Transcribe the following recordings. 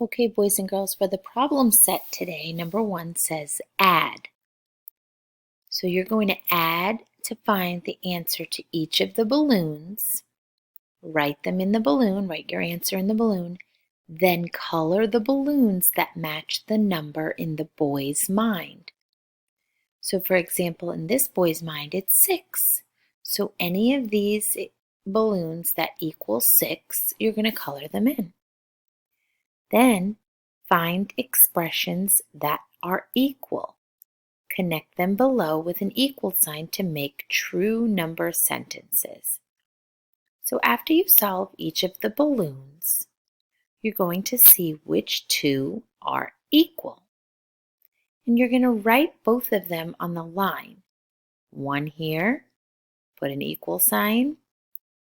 Okay, boys and girls, for the problem set today, number 1 says add. So you're going to add to find the answer to each of the balloons. Write them in the balloon, write your answer in the balloon, then color the balloons that match the number in the boy's mind. So for example, in this boy's mind, it's 6. So any of these balloons that equal 6, you're going to color them in. Then find expressions that are equal. Connect them below with an equal sign to make true number sentences. So after you solve each of the balloons, you're going to see which two are equal. And you're going to write both of them on the line. One here, put an equal sign,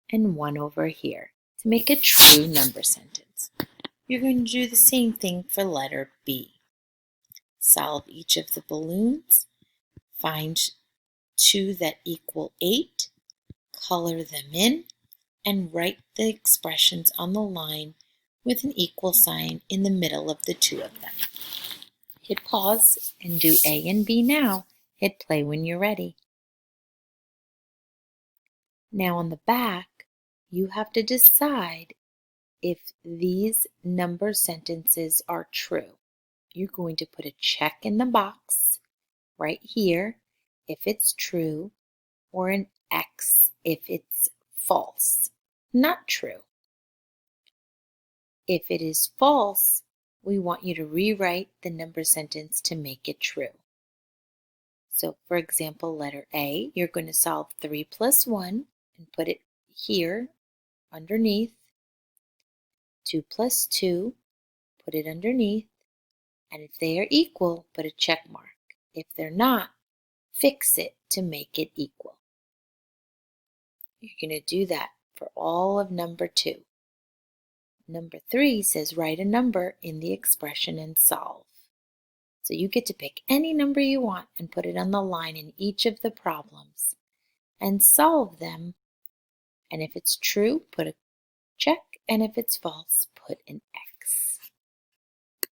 and one over here to make a true number sentence. You're going to do the same thing for letter B. Solve each of the balloons, find two that equal 8, color them in, and write the expressions on the line with an equal sign in the middle of the two of them. Hit pause and do A and B now. Hit play when you're ready. Now on the back, you have to decide if these number sentences are true. You're going to put a check in the box right here if it's true, or an X if it's false, not true. If it is false, we want you to rewrite the number sentence to make it true. So for example, letter A, you're going to solve 3 plus 1 and put it here underneath. 2 plus 2, put it underneath. And if they are equal, put a check mark. If they're not, fix it to make it equal. You're going to do that for all of number 2. Number 3 says write a number in the expression and solve. So you get to pick any number you want and put it on the line in each of the problems and solve them. And if it's true, put a check, and if it's false, put an X.